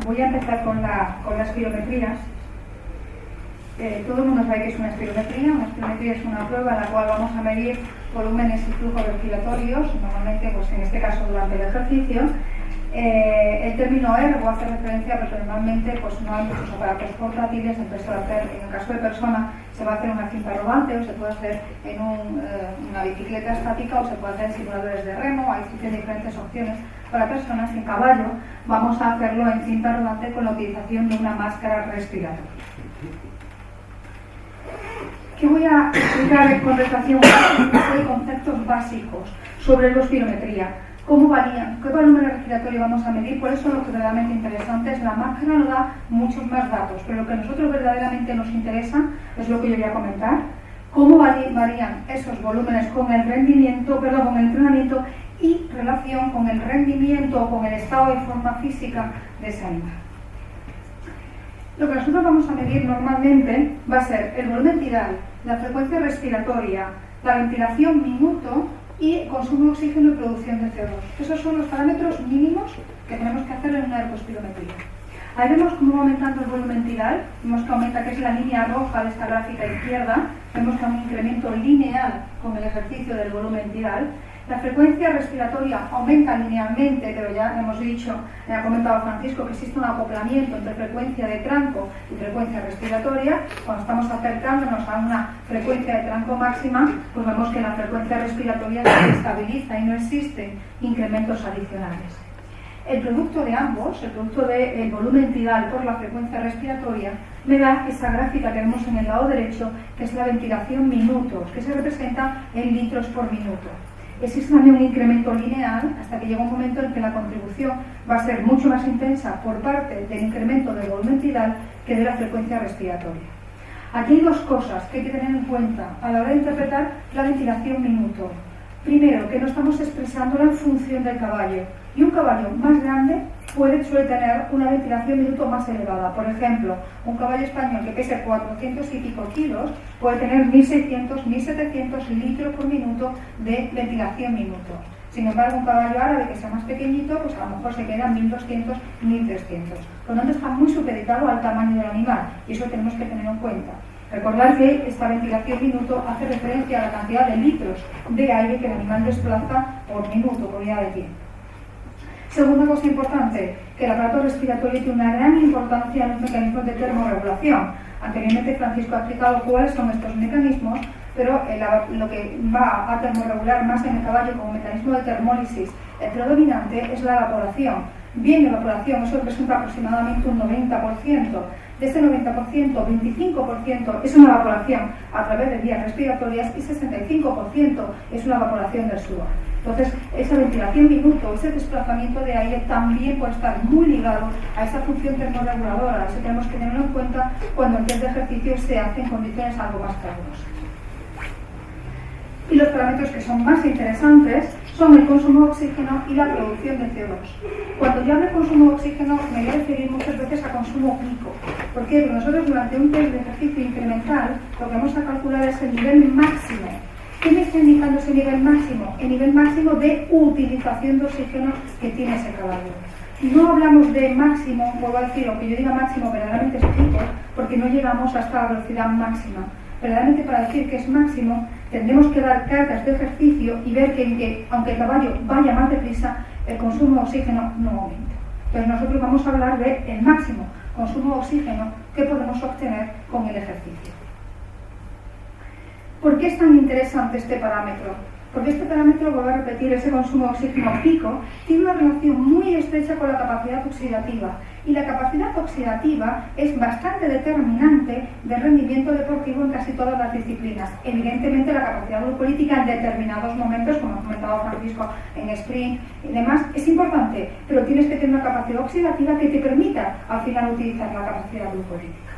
Voy a empezar con las espirometrías. Todo el mundo sabe que es una espirometría. Una espirometría es una prueba en la cual vamos a medir volúmenes y flujos respiratorios, normalmente, pues en este caso durante el ejercicio. El término ergo hace referencia, pero normalmente pues no hay muchos aparatos portátiles, entonces se va a hacer, en el caso de persona, se va a hacer una cinta rodante o se puede hacer en una bicicleta estática o se puede hacer en simuladores de remo. Existen diferentes opciones para personas. En caballo vamos a hacerlo en cinta rodante con la utilización de una máscara respiratoria. ¿Qué voy a explicar con relación a conceptos básicos sobre la espirometría? ¿Cómo varían? ¿Qué volumen respiratorio vamos a medir? ¿Cuáles son los que verdaderamente interesantes? La máscara nos da muchos más datos, pero lo que a nosotros verdaderamente nos interesa es lo que yo voy a comentar. ¿Cómo varían esos volúmenes con el rendimiento, con el entrenamiento y relación con el rendimiento o con el estado de forma física de ese animal? Lo que nosotros vamos a medir normalmente va a ser el volumen tidal, la frecuencia respiratoria, la ventilación minuto y consumo de oxígeno y producción de CO2. Esos son los parámetros mínimos que tenemos que hacer en una ergospirometría. Ahí vemos cómo va aumentando el volumen tidal, vemos que aumenta, que es la línea roja de esta gráfica izquierda, vemos que hay un incremento lineal con el ejercicio del volumen tidal. La frecuencia respiratoria aumenta linealmente, pero ya hemos dicho, ha comentado Francisco, que existe un acoplamiento entre frecuencia de tranco y frecuencia respiratoria. Cuando estamos acercándonos a una frecuencia de tranco máxima, pues vemos que la frecuencia respiratoria se estabiliza y no existen incrementos adicionales. El producto de ambos, el producto del volumen tidal por la frecuencia respiratoria, me da esa gráfica que vemos en el lado derecho, que es la ventilación minutos, que se representa en litros por minuto. Existe también un incremento lineal hasta que llega un momento en que la contribución va a ser mucho más intensa por parte del incremento del volumen tidal que de la frecuencia respiratoria. Aquí hay dos cosas que hay que tener en cuenta a la hora de interpretar la ventilación minuto. Primero, que no estamos expresándola en función del caballo, y un caballo más grande suele tener una ventilación minuto más elevada. Por ejemplo, un caballo español que pese 400 y pico kilos puede tener 1600, 1700 litros por minuto de ventilación minuto. Sin embargo, un caballo árabe que sea más pequeñito, pues a lo mejor se queda 1200, 1300. Por lo tanto, está muy supeditado al tamaño del animal y eso tenemos que tener en cuenta. Recordar que esta ventilación minuto hace referencia a la cantidad de litros de aire que el animal desplaza por minuto, por unidad de tiempo. Segunda cosa importante, que el aparato respiratorio tiene una gran importancia en los mecanismos de termorregulación. Anteriormente Francisco ha explicado cuáles son estos mecanismos, pero lo que va a termorregular más en el caballo como mecanismo de termólisis predominante es la evaporación. Bien, la evaporación, eso representa aproximadamente un 90%. De ese 90%, 25% es una evaporación a través de vías respiratorias y 65% es una evaporación del sudor. Entonces, esa ventilación minuto, ese desplazamiento de aire también puede estar muy ligado a esa función termorreguladora. Eso tenemos que tenerlo en cuenta cuando el test de ejercicio se hace en condiciones algo más calurosas. Y los parámetros que son más interesantes son el consumo de oxígeno y la producción de CO2. Cuando yo hablo de consumo de oxígeno me voy a referir muchas veces a consumo pico. ¿Por qué? Porque nosotros durante un test de ejercicio incremental lo que vamos a calcular es el nivel máximo. ¿Qué me está indicando ese nivel máximo? El nivel máximo de utilización de oxígeno que tiene ese caballo. No hablamos de máximo, vuelvo a decir, aunque yo diga máximo verdaderamente es pico, porque no llegamos hasta la velocidad máxima. Verdaderamente para decir que es máximo tendremos que dar cargas de ejercicio y ver que aunque el caballo vaya más deprisa, el consumo de oxígeno no aumenta. Entonces nosotros vamos a hablar del máximo consumo de oxígeno que podemos obtener con el ejercicio. ¿Por qué es tan interesante este parámetro? Porque este parámetro, vuelvo a repetir, ese consumo de oxígeno pico, tiene una relación muy estrecha con la capacidad oxidativa. Y la capacidad oxidativa es bastante determinante del rendimiento deportivo en casi todas las disciplinas. Evidentemente, la capacidad glucolítica en determinados momentos, como ha comentado Francisco en sprint y demás, es importante, pero tienes que tener una capacidad oxidativa que te permita al final utilizar la capacidad glucolítica.